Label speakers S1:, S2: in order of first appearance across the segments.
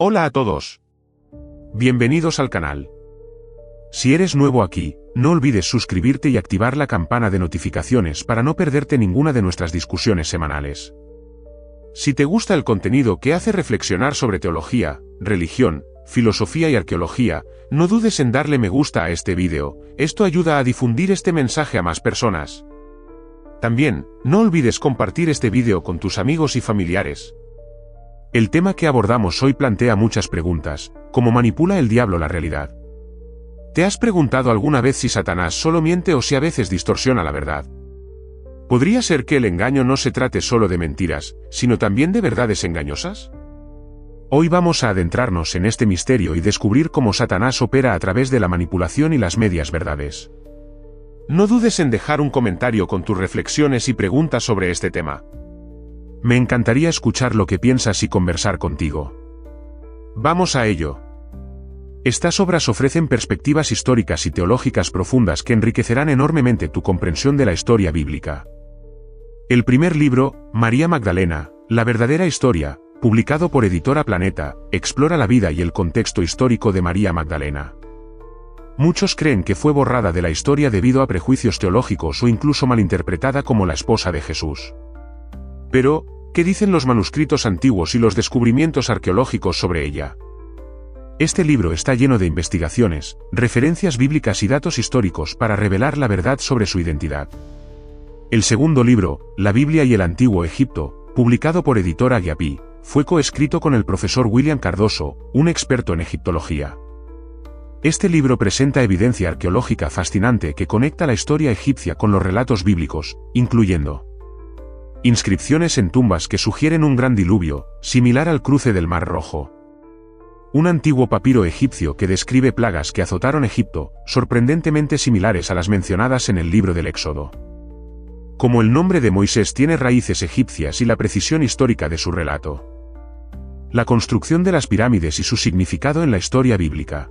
S1: Hola a todos. Bienvenidos al canal. Si eres nuevo aquí, no olvides suscribirte y activar la campana de notificaciones para no perderte ninguna de nuestras discusiones semanales. Si te gusta el contenido que hace reflexionar sobre teología, religión, filosofía y arqueología, no dudes en darle me gusta a este vídeo, esto ayuda a difundir este mensaje a más personas. También, no olvides compartir este vídeo con tus amigos y familiares. El tema que abordamos hoy plantea muchas preguntas, ¿cómo manipula el diablo la realidad? ¿Te has preguntado alguna vez si Satanás solo miente o si a veces distorsiona la verdad? ¿Podría ser que el engaño no se trate solo de mentiras, sino también de verdades engañosas? Hoy vamos a adentrarnos en este misterio y descubrir cómo Satanás opera a través de la manipulación y las medias verdades. No dudes en dejar un comentario con tus reflexiones y preguntas sobre este tema. Me encantaría escuchar lo que piensas y conversar contigo. Vamos a ello. Estas obras ofrecen perspectivas históricas y teológicas profundas que enriquecerán enormemente tu comprensión de la historia bíblica. El primer libro, María Magdalena, la verdadera historia, publicado por Editora Planeta, explora la vida y el contexto histórico de María Magdalena. Muchos creen que fue borrada de la historia debido a prejuicios teológicos o incluso malinterpretada como la esposa de Jesús. Pero, ¿qué dicen los manuscritos antiguos y los descubrimientos arqueológicos sobre ella? Este libro está lleno de investigaciones, referencias bíblicas y datos históricos para revelar la verdad sobre su identidad. El segundo libro, La Biblia y el Antiguo Egipto, publicado por Editora Agape, fue coescrito con el profesor William Cardoso, un experto en egiptología. Este libro presenta evidencia arqueológica fascinante que conecta la historia egipcia con los relatos bíblicos, incluyendo inscripciones en tumbas que sugieren un gran diluvio, similar al cruce del Mar Rojo. Un antiguo papiro egipcio que describe plagas que azotaron Egipto, sorprendentemente similares a las mencionadas en el libro del Éxodo. Como el nombre de Moisés tiene raíces egipcias y la precisión histórica de su relato. La construcción de las pirámides y su significado en la historia bíblica.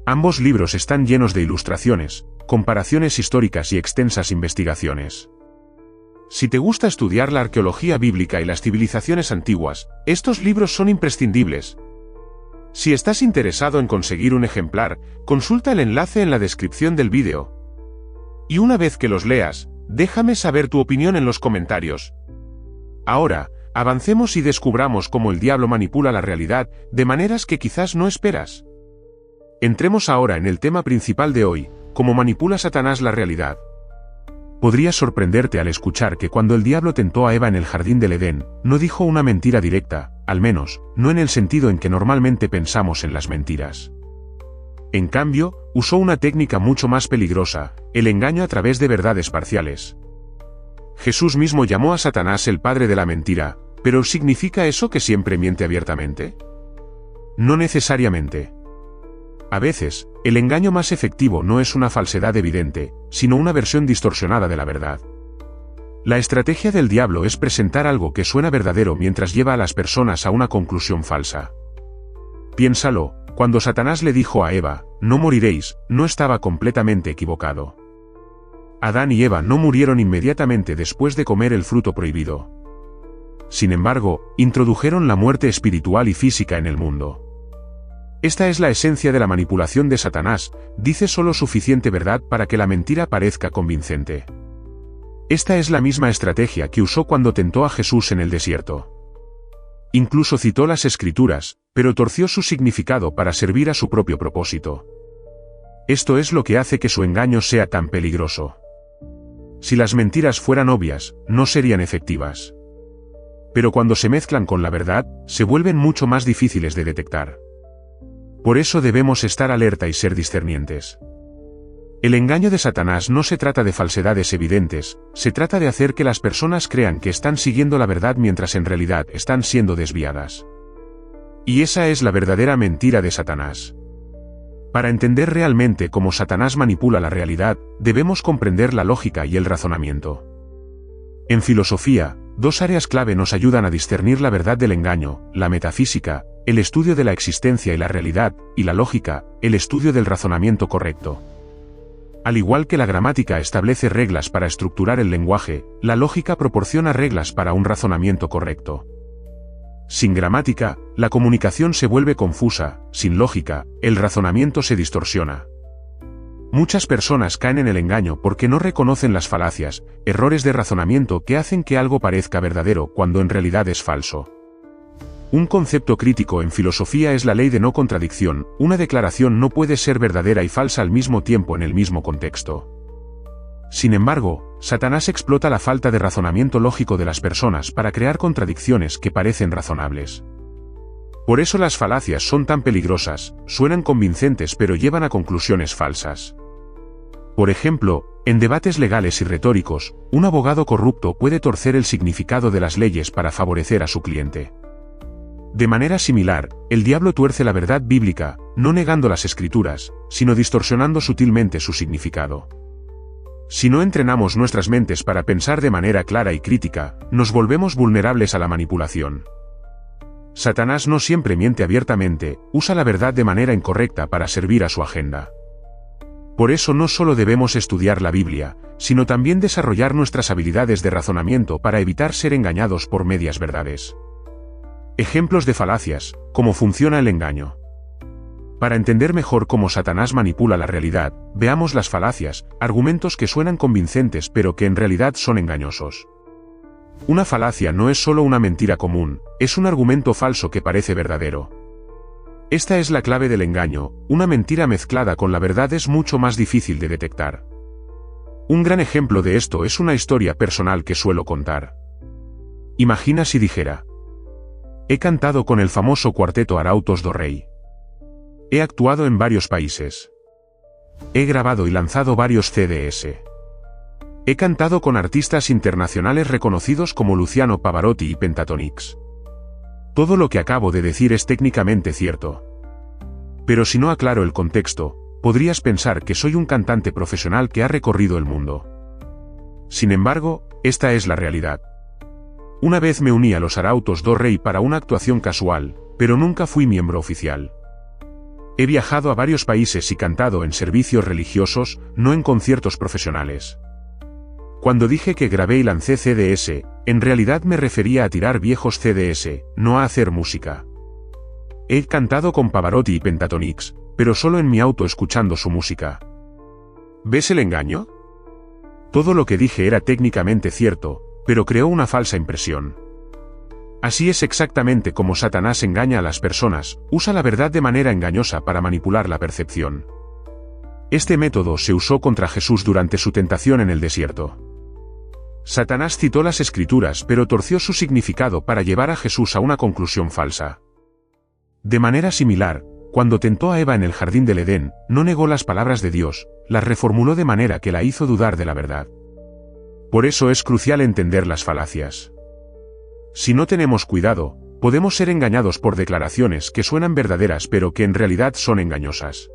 S1: Ambos libros están llenos de ilustraciones, comparaciones históricas y extensas investigaciones. Si te gusta estudiar la arqueología bíblica y las civilizaciones antiguas, estos libros son imprescindibles. Si estás interesado en conseguir un ejemplar, consulta el enlace en la descripción del vídeo. Y una vez que los leas, déjame saber tu opinión en los comentarios. Ahora, avancemos y descubramos cómo el diablo manipula la realidad, de maneras que quizás no esperas. Entremos ahora en el tema principal de hoy, cómo manipula Satanás la realidad. Podría sorprenderte al escuchar que cuando el diablo tentó a Eva en el jardín del Edén, no dijo una mentira directa, al menos, no en el sentido en que normalmente pensamos en las mentiras. En cambio, usó una técnica mucho más peligrosa, el engaño a través de verdades parciales. Jesús mismo llamó a Satanás el padre de la mentira, pero ¿significa eso que siempre miente abiertamente? No necesariamente. A veces, el engaño más efectivo no es una falsedad evidente, sino una versión distorsionada de la verdad. La estrategia del diablo es presentar algo que suena verdadero mientras lleva a las personas a una conclusión falsa. Piénsalo, cuando Satanás le dijo a Eva, no moriréis, no estaba completamente equivocado. Adán y Eva no murieron inmediatamente después de comer el fruto prohibido. Sin embargo, introdujeron la muerte espiritual y física en el mundo. Esta es la esencia de la manipulación de Satanás, dice solo suficiente verdad para que la mentira parezca convincente. Esta es la misma estrategia que usó cuando tentó a Jesús en el desierto. Incluso citó las Escrituras, pero torció su significado para servir a su propio propósito. Esto es lo que hace que su engaño sea tan peligroso. Si las mentiras fueran obvias, no serían efectivas. Pero cuando se mezclan con la verdad, se vuelven mucho más difíciles de detectar. Por eso debemos estar alerta y ser discernientes. El engaño de Satanás no se trata de falsedades evidentes, se trata de hacer que las personas crean que están siguiendo la verdad mientras en realidad están siendo desviadas. Y esa es la verdadera mentira de Satanás. Para entender realmente cómo Satanás manipula la realidad, debemos comprender la lógica y el razonamiento. En filosofía, dos áreas clave nos ayudan a discernir la verdad del engaño, la metafísica, el estudio de la existencia y la realidad, y la lógica, el estudio del razonamiento correcto. Al igual que la gramática establece reglas para estructurar el lenguaje, la lógica proporciona reglas para un razonamiento correcto. Sin gramática, la comunicación se vuelve confusa, sin lógica, el razonamiento se distorsiona. Muchas personas caen en el engaño porque no reconocen las falacias, errores de razonamiento que hacen que algo parezca verdadero cuando en realidad es falso. Un concepto crítico en filosofía es la ley de no contradicción. Una declaración no puede ser verdadera y falsa al mismo tiempo en el mismo contexto. Sin embargo, Satanás explota la falta de razonamiento lógico de las personas para crear contradicciones que parecen razonables. Por eso las falacias son tan peligrosas, suenan convincentes pero llevan a conclusiones falsas. Por ejemplo, en debates legales y retóricos, un abogado corrupto puede torcer el significado de las leyes para favorecer a su cliente. De manera similar, el diablo tuerce la verdad bíblica, no negando las escrituras, sino distorsionando sutilmente su significado. Si no entrenamos nuestras mentes para pensar de manera clara y crítica, nos volvemos vulnerables a la manipulación. Satanás no siempre miente abiertamente, usa la verdad de manera incorrecta para servir a su agenda. Por eso no solo debemos estudiar la Biblia, sino también desarrollar nuestras habilidades de razonamiento para evitar ser engañados por medias verdades. Ejemplos de falacias, cómo funciona el engaño. Para entender mejor cómo Satanás manipula la realidad, veamos las falacias, argumentos que suenan convincentes pero que en realidad son engañosos. Una falacia no es solo una mentira común, es un argumento falso que parece verdadero. Esta es la clave del engaño, una mentira mezclada con la verdad es mucho más difícil de detectar. Un gran ejemplo de esto es una historia personal que suelo contar. Imagina si dijera: he cantado con el famoso cuarteto Arautos do Rei. He actuado en varios países. He grabado y lanzado varios CDs. He cantado con artistas internacionales reconocidos como Luciano Pavarotti y Pentatonix. Todo lo que acabo de decir es técnicamente cierto. Pero si no aclaro el contexto, podrías pensar que soy un cantante profesional que ha recorrido el mundo. Sin embargo, esta es la realidad. Una vez me uní a los Arautos do Rei para una actuación casual, pero nunca fui miembro oficial. He viajado a varios países y cantado en servicios religiosos, no en conciertos profesionales. Cuando dije que grabé y lancé CDs, en realidad me refería a tirar viejos CDs, no a hacer música. He cantado con Pavarotti y Pentatonix, pero solo en mi auto escuchando su música. ¿Ves el engaño? Todo lo que dije era técnicamente cierto, pero creó una falsa impresión. Así es exactamente como Satanás engaña a las personas, usa la verdad de manera engañosa para manipular la percepción. Este método se usó contra Jesús durante su tentación en el desierto. Satanás citó las Escrituras pero torció su significado para llevar a Jesús a una conclusión falsa. De manera similar, cuando tentó a Eva en el jardín del Edén, no negó las palabras de Dios, las reformuló de manera que la hizo dudar de la verdad. Por eso es crucial entender las falacias. Si no tenemos cuidado, podemos ser engañados por declaraciones que suenan verdaderas pero que en realidad son engañosas.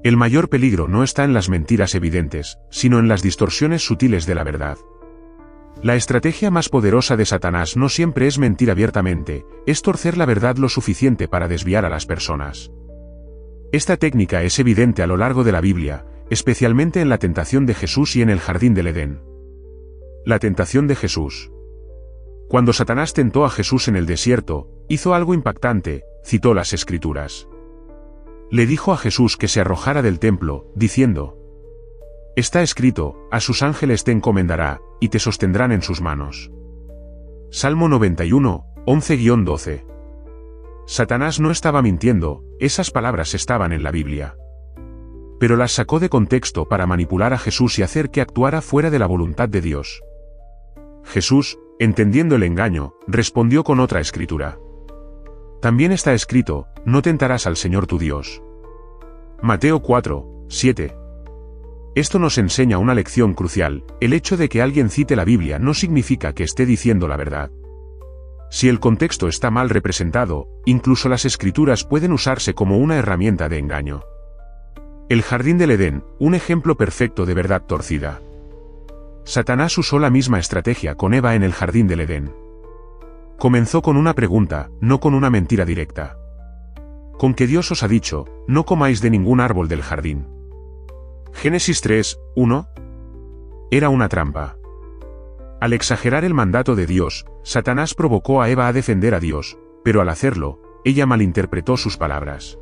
S1: El mayor peligro no está en las mentiras evidentes, sino en las distorsiones sutiles de la verdad. La estrategia más poderosa de Satanás no siempre es mentir abiertamente, es torcer la verdad lo suficiente para desviar a las personas. Esta técnica es evidente a lo largo de la Biblia, especialmente en la tentación de Jesús y en el jardín del Edén. La tentación de Jesús. Cuando Satanás tentó a Jesús en el desierto, hizo algo impactante, citó las Escrituras. Le dijo a Jesús que se arrojara del templo, diciendo: está escrito, a sus ángeles te encomendará, y te sostendrán en sus manos. Salmo 91, 11-12. Satanás no estaba mintiendo, esas palabras estaban en la Biblia. Pero las sacó de contexto para manipular a Jesús y hacer que actuara fuera de la voluntad de Dios. Jesús, entendiendo el engaño, respondió con otra escritura. También está escrito, no tentarás al Señor tu Dios. Mateo 4, 7. Esto nos enseña una lección crucial, el hecho de que alguien cite la Biblia no significa que esté diciendo la verdad. Si el contexto está mal representado, incluso las escrituras pueden usarse como una herramienta de engaño. El jardín del Edén, un ejemplo perfecto de verdad torcida. Satanás usó la misma estrategia con Eva en el jardín del Edén. Comenzó con una pregunta, no con una mentira directa. Con que Dios os ha dicho, no comáis de ningún árbol del jardín. Génesis 3, 1. Era una trampa. Al exagerar el mandato de Dios, Satanás provocó a Eva a defender a Dios, pero al hacerlo, ella malinterpretó sus palabras.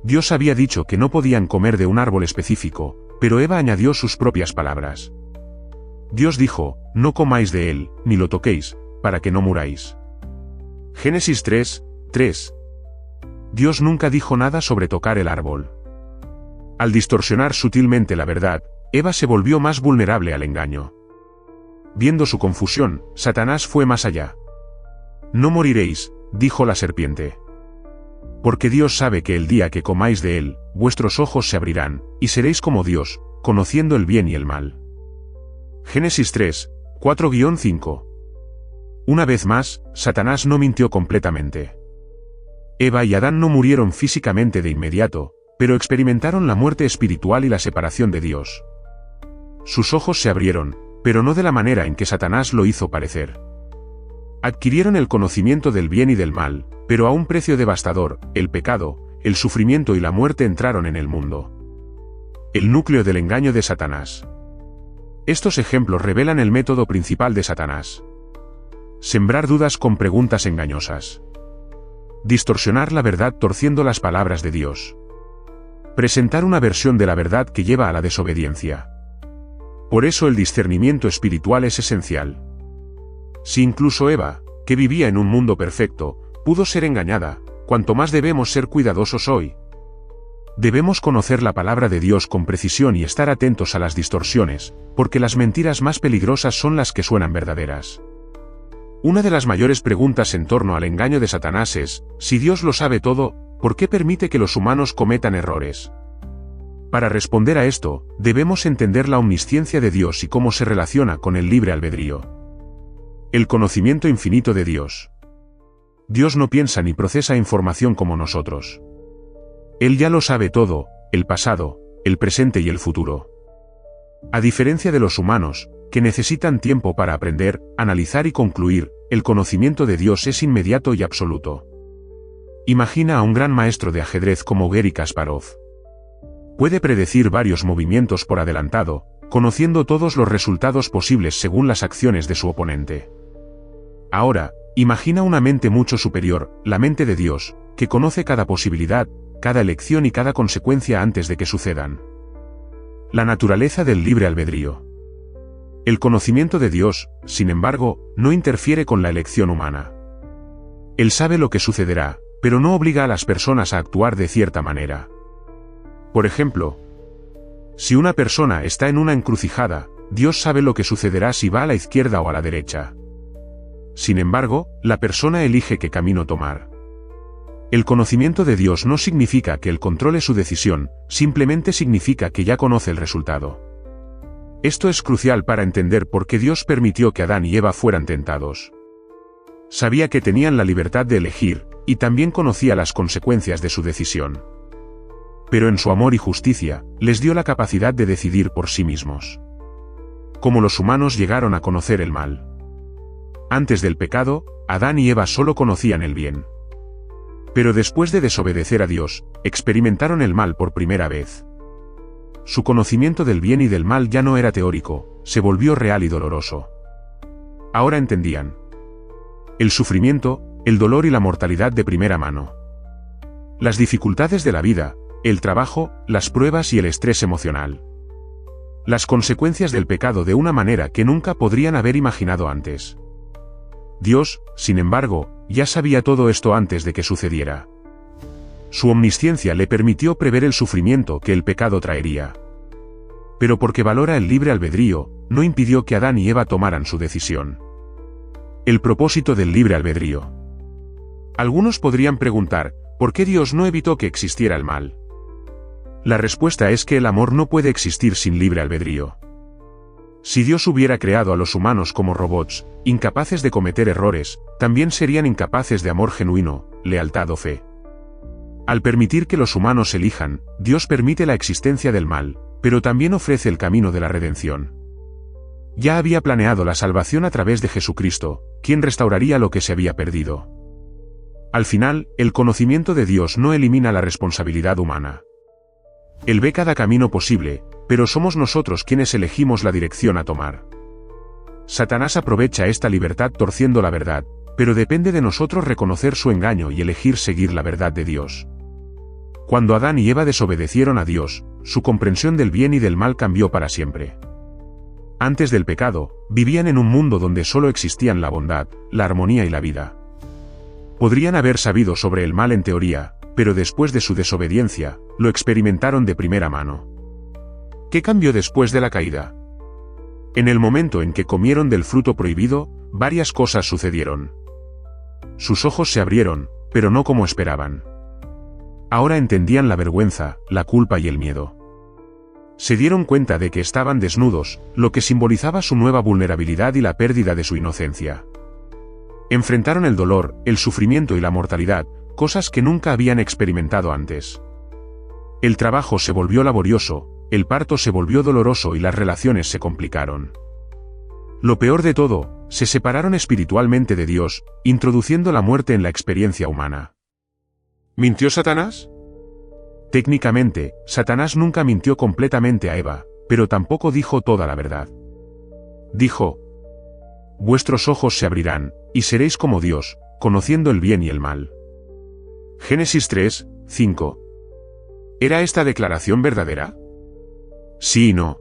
S1: Dios había dicho que no podían comer de un árbol específico, pero Eva añadió sus propias palabras. Dios dijo, no comáis de él, ni lo toquéis, para que no muráis. Génesis 3:3. Dios nunca dijo nada sobre tocar el árbol. Al distorsionar sutilmente la verdad, Eva se volvió más vulnerable al engaño. Viendo su confusión, Satanás fue más allá. No moriréis, dijo la serpiente. Porque Dios sabe que el día que comáis de él, vuestros ojos se abrirán, y seréis como Dios, conociendo el bien y el mal. Génesis 3:4-5. Una vez más, Satanás no mintió completamente. Eva y Adán no murieron físicamente de inmediato, pero experimentaron la muerte espiritual y la separación de Dios. Sus ojos se abrieron, pero no de la manera en que Satanás lo hizo parecer. Adquirieron el conocimiento del bien y del mal, pero a un precio devastador. El pecado, el sufrimiento y la muerte entraron en el mundo. El núcleo del engaño de Satanás. Estos ejemplos revelan el método principal de Satanás. Sembrar dudas con preguntas engañosas. Distorsionar la verdad torciendo las palabras de Dios. Presentar una versión de la verdad que lleva a la desobediencia. Por eso el discernimiento espiritual es esencial. Si incluso Eva, que vivía en un mundo perfecto, pudo ser engañada, cuanto más debemos ser cuidadosos hoy. Debemos conocer la palabra de Dios con precisión y estar atentos a las distorsiones, porque las mentiras más peligrosas son las que suenan verdaderas. Una de las mayores preguntas en torno al engaño de Satanás es, si Dios lo sabe todo, ¿por qué permite que los humanos cometan errores? Para responder a esto, debemos entender la omnisciencia de Dios y cómo se relaciona con el libre albedrío. El conocimiento infinito de Dios. Dios no piensa ni procesa información como nosotros. Él ya lo sabe todo, el pasado, el presente y el futuro. A diferencia de los humanos, que necesitan tiempo para aprender, analizar y concluir, el conocimiento de Dios es inmediato y absoluto. Imagina a un gran maestro de ajedrez como Garry Kasparov. Puede predecir varios movimientos por adelantado, conociendo todos los resultados posibles según las acciones de su oponente. Ahora, imagina una mente mucho superior, la mente de Dios, que conoce cada posibilidad, cada elección y cada consecuencia antes de que sucedan. La naturaleza del libre albedrío. El conocimiento de Dios, sin embargo, no interfiere con la elección humana. Él sabe lo que sucederá, pero no obliga a las personas a actuar de cierta manera. Por ejemplo, si una persona está en una encrucijada, Dios sabe lo que sucederá si va a la izquierda o a la derecha. Sin embargo, la persona elige qué camino tomar. El conocimiento de Dios no significa que él controle su decisión, simplemente significa que ya conoce el resultado. Esto es crucial para entender por qué Dios permitió que Adán y Eva fueran tentados. Sabía que tenían la libertad de elegir, y también conocía las consecuencias de su decisión. Pero en su amor y justicia, les dio la capacidad de decidir por sí mismos. Como los humanos llegaron a conocer el mal. Antes del pecado, Adán y Eva solo conocían el bien. Pero después de desobedecer a Dios, experimentaron el mal por primera vez. Su conocimiento del bien y del mal ya no era teórico, se volvió real y doloroso. Ahora entendían el sufrimiento, el dolor y la mortalidad de primera mano. Las dificultades de la vida, el trabajo, las pruebas y el estrés emocional. Las consecuencias del pecado de una manera que nunca podrían haber imaginado antes. Dios, sin embargo, ya sabía todo esto antes de que sucediera. Su omnisciencia le permitió prever el sufrimiento que el pecado traería. Pero porque valora el libre albedrío, no impidió que Adán y Eva tomaran su decisión. El propósito del libre albedrío. Algunos podrían preguntar, ¿por qué Dios no evitó que existiera el mal? La respuesta es que el amor no puede existir sin libre albedrío. Si Dios hubiera creado a los humanos como robots, incapaces de cometer errores, también serían incapaces de amor genuino, lealtad o fe. Al permitir que los humanos elijan, Dios permite la existencia del mal, pero también ofrece el camino de la redención. Ya había planeado la salvación a través de Jesucristo, quien restauraría lo que se había perdido. Al final, el conocimiento de Dios no elimina la responsabilidad humana. Él ve cada camino posible, pero somos nosotros quienes elegimos la dirección a tomar. Satanás aprovecha esta libertad torciendo la verdad, pero depende de nosotros reconocer su engaño y elegir seguir la verdad de Dios. Cuando Adán y Eva desobedecieron a Dios, su comprensión del bien y del mal cambió para siempre. Antes del pecado, vivían en un mundo donde solo existían la bondad, la armonía y la vida. Podrían haber sabido sobre el mal en teoría, pero después de su desobediencia, lo experimentaron de primera mano. ¿Qué cambió después de la caída? En el momento en que comieron del fruto prohibido, varias cosas sucedieron. Sus ojos se abrieron, pero no como esperaban. Ahora entendían la vergüenza, la culpa y el miedo. Se dieron cuenta de que estaban desnudos, lo que simbolizaba su nueva vulnerabilidad y la pérdida de su inocencia. Enfrentaron el dolor, el sufrimiento y la mortalidad, cosas que nunca habían experimentado antes. El trabajo se volvió laborioso, el parto se volvió doloroso y las relaciones se complicaron. Lo peor de todo, se separaron espiritualmente de Dios, introduciendo la muerte en la experiencia humana. ¿Mintió Satanás? Técnicamente, Satanás nunca mintió completamente a Eva, pero tampoco dijo toda la verdad. Dijo: vuestros ojos se abrirán, y seréis como Dios, conociendo el bien y el mal. Génesis 3, 5. ¿Era esta declaración verdadera? Sí y no.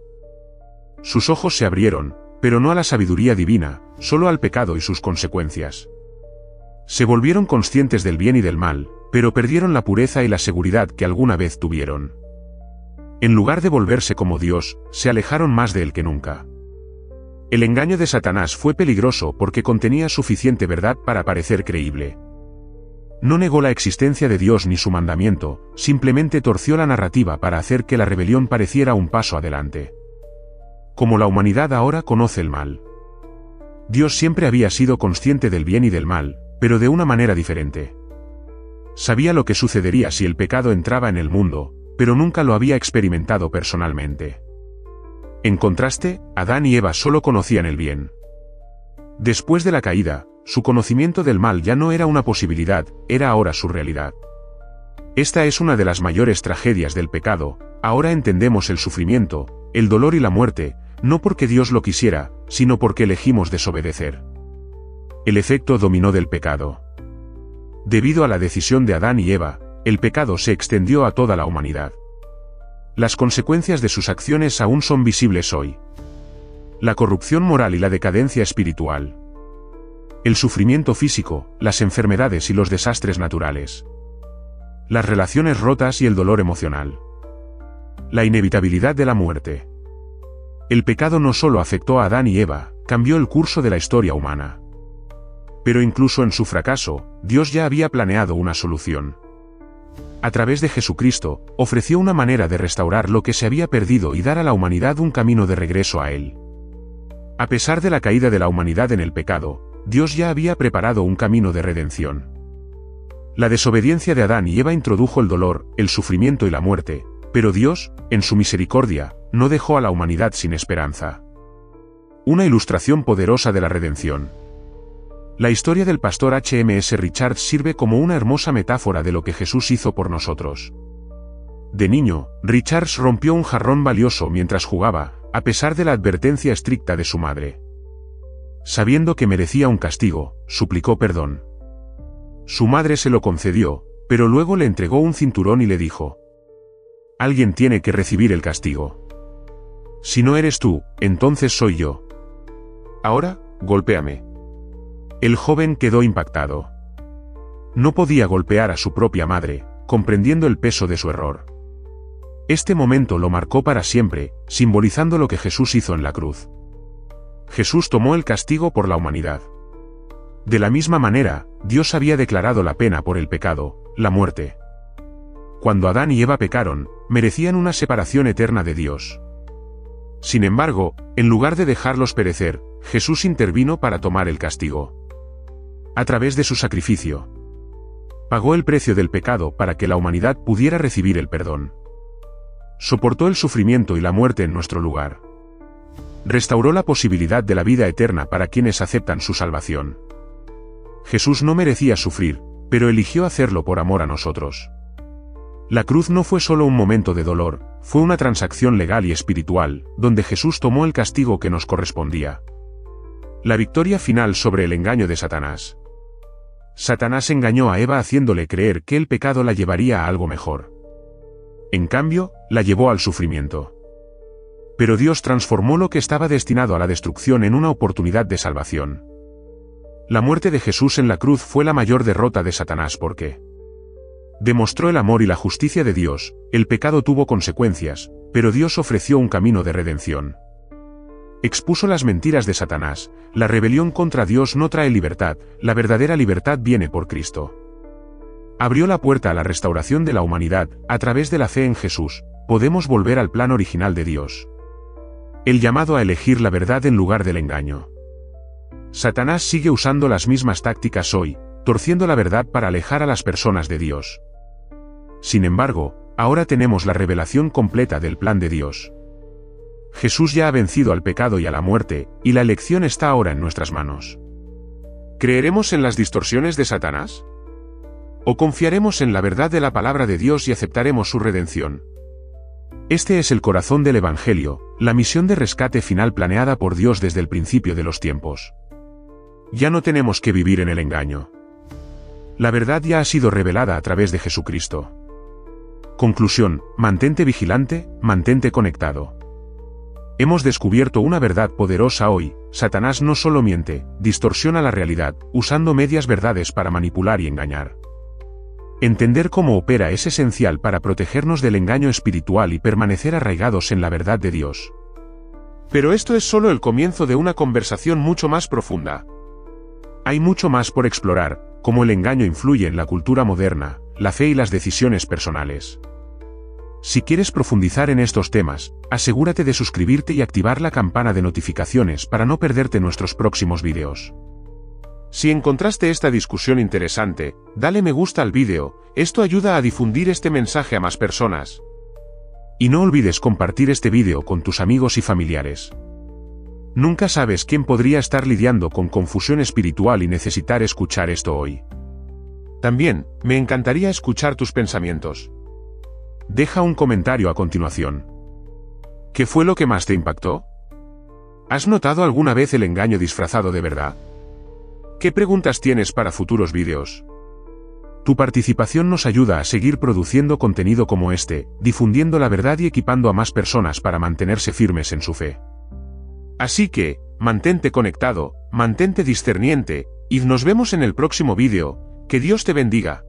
S1: Sus ojos se abrieron, pero no a la sabiduría divina, solo al pecado y sus consecuencias. Se volvieron conscientes del bien y del mal, pero perdieron la pureza y la seguridad que alguna vez tuvieron. En lugar de volverse como Dios, se alejaron más de él que nunca. El engaño de Satanás fue peligroso porque contenía suficiente verdad para parecer creíble. No negó la existencia de Dios ni su mandamiento, simplemente torció la narrativa para hacer que la rebelión pareciera un paso adelante. Como la humanidad ahora conoce el mal. Dios siempre había sido consciente del bien y del mal, pero de una manera diferente. Sabía lo que sucedería si el pecado entraba en el mundo, pero nunca lo había experimentado personalmente. En contraste, Adán y Eva solo conocían el bien. Después de la caída, su conocimiento del mal ya no era una posibilidad, era ahora su realidad. Esta es una de las mayores tragedias del pecado. Ahora entendemos el sufrimiento, el dolor y la muerte, no porque Dios lo quisiera, sino porque elegimos desobedecer. El efecto dominó del pecado. Debido a la decisión de Adán y Eva, el pecado se extendió a toda la humanidad. Las consecuencias de sus acciones aún son visibles hoy. La corrupción moral y la decadencia espiritual. El sufrimiento físico, las enfermedades y los desastres naturales. Las relaciones rotas y el dolor emocional. La inevitabilidad de la muerte. El pecado no solo afectó a Adán y Eva, cambió el curso de la historia humana. Pero incluso en su fracaso, Dios ya había planeado una solución. A través de Jesucristo, ofreció una manera de restaurar lo que se había perdido y dar a la humanidad un camino de regreso a Él. A pesar de la caída de la humanidad en el pecado, Dios ya había preparado un camino de redención. La desobediencia de Adán y Eva introdujo el dolor, el sufrimiento y la muerte, pero Dios, en su misericordia, no dejó a la humanidad sin esperanza. Una ilustración poderosa de la redención. La historia del pastor H.M.S. Richards sirve como una hermosa metáfora de lo que Jesús hizo por nosotros. De niño, Richards rompió un jarrón valioso mientras jugaba, a pesar de la advertencia estricta de su madre. Sabiendo que merecía un castigo, suplicó perdón. Su madre se lo concedió, pero luego le entregó un cinturón y le dijo: alguien tiene que recibir el castigo. Si no eres tú, entonces soy yo. Ahora, golpéame. El joven quedó impactado. No podía golpear a su propia madre, comprendiendo el peso de su error. Este momento lo marcó para siempre, simbolizando lo que Jesús hizo en la cruz. Jesús tomó el castigo por la humanidad. De la misma manera, Dios había declarado la pena por el pecado, la muerte. Cuando Adán y Eva pecaron, merecían una separación eterna de Dios. Sin embargo, en lugar de dejarlos perecer, Jesús intervino para tomar el castigo. A través de su sacrificio, pagó el precio del pecado para que la humanidad pudiera recibir el perdón. Soportó el sufrimiento y la muerte en nuestro lugar. Restauró la posibilidad de la vida eterna para quienes aceptan su salvación. Jesús no merecía sufrir, pero eligió hacerlo por amor a nosotros. La cruz no fue solo un momento de dolor, fue una transacción legal y espiritual, donde Jesús tomó el castigo que nos correspondía. La victoria final sobre el engaño de Satanás. Satanás engañó a Eva haciéndole creer que el pecado la llevaría a algo mejor. En cambio, la llevó al sufrimiento. Pero Dios transformó lo que estaba destinado a la destrucción en una oportunidad de salvación. La muerte de Jesús en la cruz fue la mayor derrota de Satanás porque demostró el amor y la justicia de Dios. El pecado tuvo consecuencias, pero Dios ofreció un camino de redención. Expuso las mentiras de Satanás. La rebelión contra Dios no trae libertad, la verdadera libertad viene por Cristo. Abrió la puerta a la restauración de la humanidad. A través de la fe en Jesús, podemos volver al plan original de Dios. El llamado a elegir la verdad en lugar del engaño. Satanás sigue usando las mismas tácticas hoy, torciendo la verdad para alejar a las personas de Dios. Sin embargo, ahora tenemos la revelación completa del plan de Dios. Jesús ya ha vencido al pecado y a la muerte, y la elección está ahora en nuestras manos. ¿Creeremos en las distorsiones de Satanás? ¿O confiaremos en la verdad de la palabra de Dios y aceptaremos su redención? Este es el corazón del Evangelio, la misión de rescate final planeada por Dios desde el principio de los tiempos. Ya no tenemos que vivir en el engaño. La verdad ya ha sido revelada a través de Jesucristo. Conclusión: mantente vigilante, mantente conectado. Hemos descubierto una verdad poderosa hoy: Satanás no solo miente, distorsiona la realidad, usando medias verdades para manipular y engañar. Entender cómo opera es esencial para protegernos del engaño espiritual y permanecer arraigados en la verdad de Dios. Pero esto es solo el comienzo de una conversación mucho más profunda. Hay mucho más por explorar, cómo el engaño influye en la cultura moderna, la fe y las decisiones personales. Si quieres profundizar en estos temas, asegúrate de suscribirte y activar la campana de notificaciones para no perderte nuestros próximos vídeos. Si encontraste esta discusión interesante, dale me gusta al vídeo, esto ayuda a difundir este mensaje a más personas. Y no olvides compartir este vídeo con tus amigos y familiares. Nunca sabes quién podría estar lidiando con confusión espiritual y necesitar escuchar esto hoy. También, me encantaría escuchar tus pensamientos. Deja un comentario a continuación. ¿Qué fue lo que más te impactó? ¿Has notado alguna vez el engaño disfrazado de verdad? ¿Qué preguntas tienes para futuros vídeos? Tu participación nos ayuda a seguir produciendo contenido como este, difundiendo la verdad y equipando a más personas para mantenerse firmes en su fe. Así que, mantente conectado, mantente discerniente, y nos vemos en el próximo vídeo. Que Dios te bendiga.